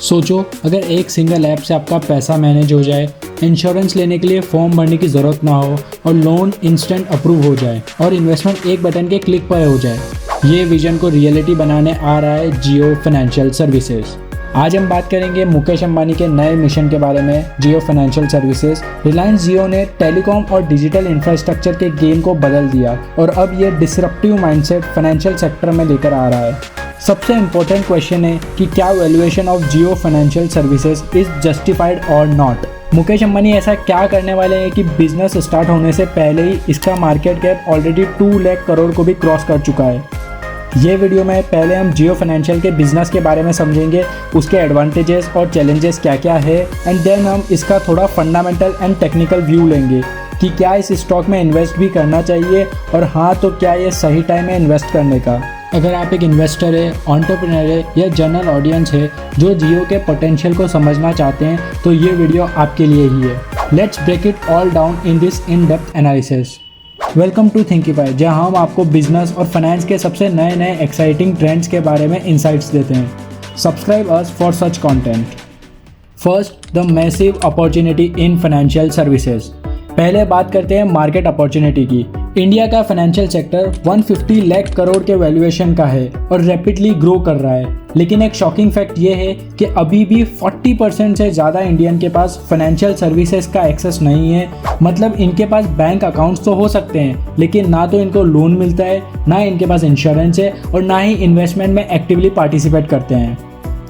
सोचो अगर एक सिंगल ऐप से आपका पैसा मैनेज हो जाए, इंश्योरेंस लेने के लिए फॉर्म भरने की ज़रूरत ना हो और लोन इंस्टेंट अप्रूव हो जाए और इन्वेस्टमेंट एक बटन के क्लिक पर हो जाए। ये विजन को रियलिटी बनाने आ रहा है जियो फाइनेंशियल सर्विसेज। आज हम बात करेंगे मुकेश अंबानी के नए मिशन के बारे में, जियो फाइनेंशियल सर्विसेज। रिलायंस जियो ने टेलीकॉम और डिजिटल इंफ्रास्ट्रक्चर के गेम को बदल दिया और अब ये डिसरप्टिव माइंडसेट फाइनेंशियल सेक्टर में लेकर आ रहा है। सबसे इम्पोर्टेंट क्वेश्चन है कि क्या valuation of Jio Financial services is justified और नॉट। मुकेश अंबानी ऐसा क्या करने वाले हैं कि बिजनेस स्टार्ट होने से पहले ही इसका market cap already 2 lakh crore को भी क्रॉस कर चुका है। ये वीडियो में पहले हम जियो फाइनेंशियल के बिजनेस के बारे में समझेंगे, उसके एडवांटेजेस और चैलेंजेस क्या क्या है, एंड देन हम इसका थोड़ा फंडामेंटल एंड टेक्निकल व्यू लेंगे कि क्या इस स्टॉक में इन्वेस्ट भी करना चाहिए और हाँ तो क्या ये सही टाइम है इन्वेस्ट करने का। अगर आप एक इन्वेस्टर है, एंटरप्रेन्योर है या जनरल ऑडियंस है जो जियो के पोटेंशियल को समझना चाहते हैं तो ये वीडियो आपके लिए ही है। Let's break it all down in this in depth analysis. Welcome to Thinkify, जहां हम आपको बिजनेस और फाइनेंस के सबसे नए एक्साइटिंग ट्रेंड्स के बारे में इंसाइट्स देते हैं। Subscribe us for such content. First, the massive opportunity in financial services. पहले बात करते हैं मार्केट अपॉर्चुनिटी की। इंडिया का फाइनेंशियल सेक्टर 150 लाख करोड़ के वैल्यूएशन का है और रैपिडली ग्रो कर रहा है। लेकिन एक शॉकिंग फैक्ट ये है कि अभी भी 40% से ज़्यादा इंडियन के पास फाइनेंशियल सर्विसेज का एक्सेस नहीं है। मतलब इनके पास बैंक अकाउंट्स तो हो सकते हैं लेकिन ना तो इनको लोन मिलता है, ना इनके पास इंश्योरेंस है और ना ही इन्वेस्टमेंट में एक्टिवली पार्टिसिपेट करते हैं।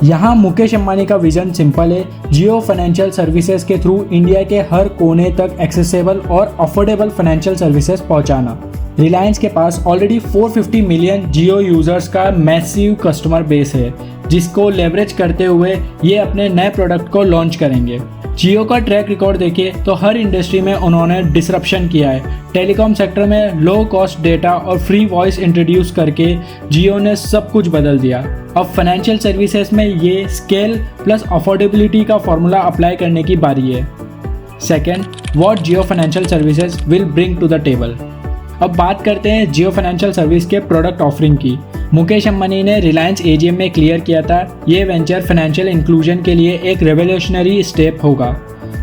यहाँ मुकेश अंबानी का विजन सिंपल है, जियो फाइनेंशियल सर्विसेज के थ्रू इंडिया के हर कोने तक एक्सेसिबल और अफोर्डेबल फाइनेंशियल सर्विसेज पहुँचाना। रिलायंस के पास ऑलरेडी 450 मिलियन जियो यूजर्स का मैसिव कस्टमर बेस है, जिसको लेवरेज करते हुए ये अपने नए प्रोडक्ट को लॉन्च करेंगे। जियो का ट्रैक रिकॉर्ड देखिए तो हर इंडस्ट्री में उन्होंने डिसरप्शन किया है। टेलीकॉम सेक्टर में लो कॉस्ट डेटा और फ्री वॉइस इंट्रोड्यूस करके जियो ने सब कुछ बदल दिया। अब फाइनेंशियल सर्विसेज में ये स्केल प्लस अफोर्डेबिलिटी का फॉर्मूला अप्लाई करने की बारी है। Second, what Jio Financial Services will bring to the table. अब बात करते हैं जियो फाइनेंशियल सर्विस के प्रोडक्ट ऑफरिंग की। मुकेश अंबानी ने रिलायंस एजीएम में क्लियर किया था ये वेंचर फाइनेंशियल इंक्लूजन के लिए एक रेवोल्यूशनरी स्टेप होगा।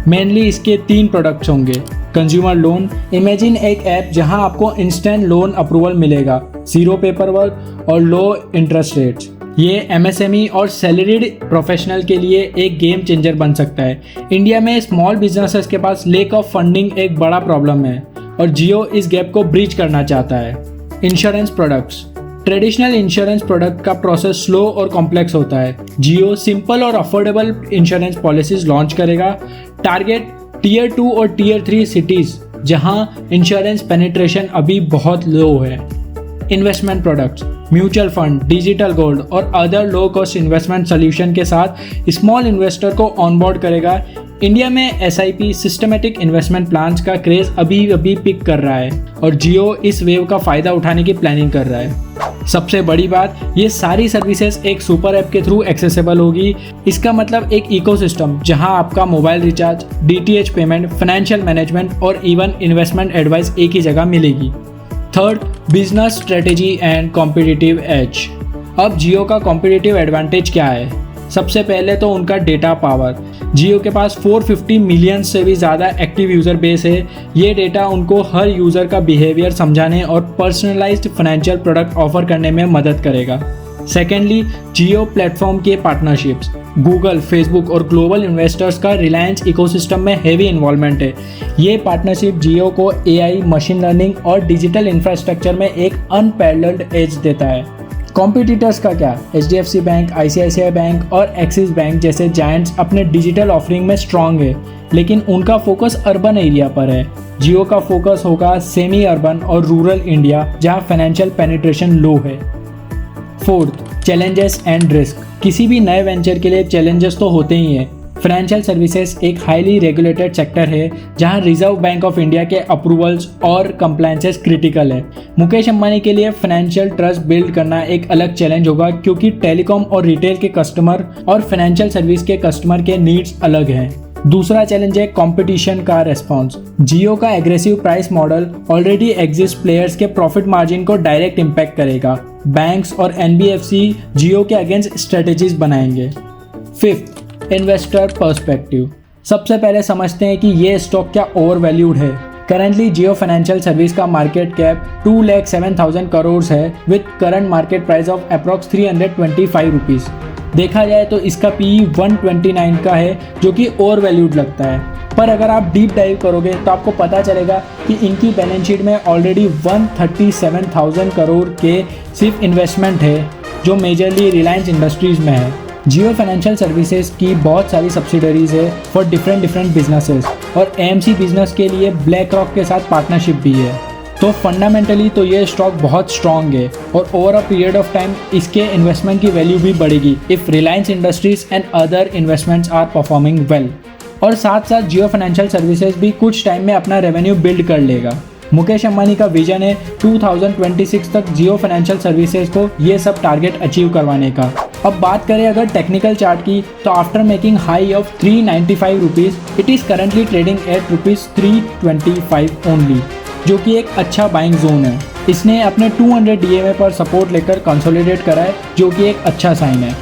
मेनली इसके 3 प्रोडक्ट्स होंगे। कंज्यूमर लोन, इमेजिन एक ऐप जहां आपको इंस्टेंट लोन अप्रूवल मिलेगा, 0 पेपर वर्क और लो इंटरेस्ट रेट्स। ये एमएसएमई और सैलरीड प्रोफेशनल के लिए एक गेम चेंजर बन सकता है। इंडिया में स्मॉल बिजनेसेस के पास लेक ऑफ फंडिंग एक बड़ा प्रॉब्लम है और जियो इस गैप को ब्रीच करना चाहता है। Insurance products, traditional insurance product का प्रोसेस स्लो और कॉम्प्लेक्स होता है। जियो सिंपल और अफोर्डेबल इंश्योरेंस पॉलिसीज लॉन्च करेगा। टारगेट टियर 2 और टियर 3 सिटीज जहां इंश्योरेंस पेनिट्रेशन अभी बहुत लो है। Investment products, mutual fund, digital gold और other low cost investment solution के साथ स्मॉल इन्वेस्टर को ऑनबोर्ड करेगा। इंडिया में एसआईपी सिस्टमेटिक इन्वेस्टमेंट प्लान्स का क्रेज अभी पिक कर रहा है और जियो इस वेव का फायदा उठाने की प्लानिंग कर रहा है। सबसे बड़ी बात, ये सारी सर्विसेज एक सुपर ऐप के थ्रू एक्सेसिबल होगी। इसका मतलब एक इकोसिस्टम जहां आपका mobile recharge, DTH payment, financial management और इवन इन्वेस्टमेंट एडवाइस एक ही जगह मिलेगी। Third, business strategy and competitive as. अब जियो का कॉम्पिटिटिव एडवांटेज क्या है? सबसे पहले तो उनका डेटा पावर। जियो के पास 450 मिलियन से भी ज़्यादा एक्टिव यूज़र बेस है। ये डेटा उनको हर यूज़र का बिहेवियर समझाने और पर्सनलाइज्ड फाइनेंशियल प्रोडक्ट ऑफर करने में मदद करेगा। सेकेंडली, जियो प्लेटफॉर्म के पार्टनरशिप्स। गूगल, फेसबुक और ग्लोबल इन्वेस्टर्स का रिलायंस इकोसिस्टम में हेवी इन्वॉल्वमेंट है। ये पार्टनरशिप जियो को एआई, मशीन लर्निंग और डिजिटल इंफ्रास्ट्रक्चर में एक अनपैरेलल्ड एज देता है। कॉम्पिटिटर्स का क्या? एचडीएफसी बैंक, आईसीआईसीआई बैंक और एक्सिस बैंक जैसे जायंट्स अपने डिजिटल ऑफरिंग में स्ट्रांग है, लेकिन उनका फोकस अर्बन एरिया पर है। जियो का फोकस होगा सेमी अर्बन और रूरल इंडिया जहां फाइनेंशियल पेनिट्रेशन लो है। Fourth, challenges and risk. किसी भी नए वेंचर के लिए चैलेंजेस तो होते ही हैं। फाइनेंशियल सर्विसेज एक हाईली रेगुलेटेड सेक्टर है जहां रिजर्व बैंक ऑफ इंडिया के अप्रूवल्स और कंप्लायंसेस क्रिटिकल है। मुकेश अंबानी के लिए फाइनेंशियल ट्रस्ट बिल्ड करना एक अलग चैलेंज होगा क्योंकि टेलीकॉम और रिटेल के कस्टमर और फाइनेंशियल सर्विस के कस्टमर के नीड्स अलग हैं। दूसरा चैलेंज है कंपटीशन का रेस्पॉन्स। जियो का aggressive price model already exist players के प्रॉफिट मार्जिन को डायरेक्ट इम्पैक्ट करेगा। बैंक्स और एनबीएफसी जियो के अगेंस्ट स्ट्रेटेजीज बनाएंगे। Fifth, investor perspective. सबसे पहले समझते हैं कि ये स्टॉक क्या ओवर वैल्यूड है। करंटली जियो फाइनेंशियल सर्विस का मार्केट कैप 2,07,000 करोड़ है with current market price of approx 325 rupees. देखा जाए तो इसका PE 129 का है, जो कि ओवर वैल्यूड लगता है। पर अगर आप डीप डाइव करोगे तो आपको पता चलेगा कि इनकी बैलेंस शीट में ऑलरेडी 137,000 करोड़ के सिर्फ इन्वेस्टमेंट है, जो मेजरली रिलायंस इंडस्ट्रीज़ में है। जियो फाइनेंशियल सर्विसेज की बहुत सारी सब्सिडरीज है फॉर डिफरेंट बिजनेसेस, और AMC बिजनेस के लिए ब्लैक रॉक के साथ पार्टनरशिप भी है। तो फंडामेंटली तो ये स्टॉक बहुत स्ट्रॉन्ग है, और over a period of time इसके इन्वेस्टमेंट की वैल्यू भी बढ़ेगी if Reliance Industries and other investments are performing well. और साथ साथ जियो फाइनेंशियल सर्विसेज भी कुछ टाइम में अपना रेवेन्यू बिल्ड कर लेगा। मुकेश अंबानी का विजन है 2026 तक जियो फाइनेंशियल सर्विसेज को ये सब टारगेट अचीव करवाने का। अब बात करें अगर टेक्निकल चार्ट की, तो after making high of 395 rupees, it is currently trading at ₹325 only, जो कि एक अच्छा बाइंग जोन है। इसने अपने 200 DMA पर सपोर्ट लेकर कंसोलिडेट करा है, जो कि एक अच्छा साइन है।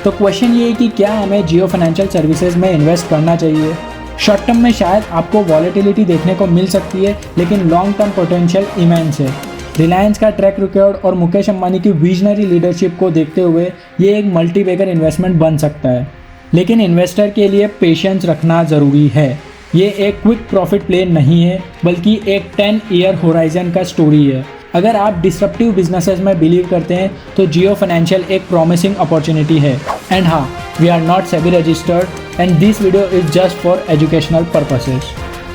तो क्वेश्चन ये है कि क्या हमें जियो फाइनेंशियल सर्विसेज में इन्वेस्ट करना चाहिए। शॉर्ट टर्म में शायद आपको वॉलेटिलिटी देखने को मिल सकती है, लेकिन लॉन्ग टर्म पोटेंशियल इमेंस है। रिलायंस का ट्रैक रिकॉर्ड और मुकेश अंबानी की विजनरी लीडरशिप को देखते हुए ये एक मल्टीबैगर इन्वेस्टमेंट बन सकता है। लेकिन इन्वेस्टर के लिए पेशेंस रखना ज़रूरी है। ये एक क्विक प्रॉफिट प्ले नहीं है, बल्कि एक 10 ईयर होराइजन का स्टोरी है। अगर आप डिसरप्टिव बिजनेसेस में बिलीव करते हैं तो जियो फाइनेंशियल एक प्रॉमिसिंग अपॉर्चुनिटी है। एंड हाँ, we are not SEBI registered and this video is just for educational purposes.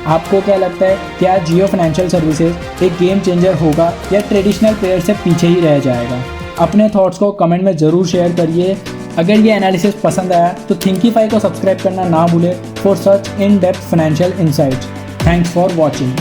आपको क्या लगता है, क्या जियो फाइनेंशियल सर्विसेज एक गेम चेंजर होगा या ट्रेडिशनल प्लेयर से पीछे ही रह जाएगा? अपने थॉट्स को कमेंट में ज़रूर शेयर करिए। अगर ये एनालिसिस पसंद आया तो थिंकीफाई को सब्सक्राइब करना ना भूलें for such in depth financial insights. Thanks for watching.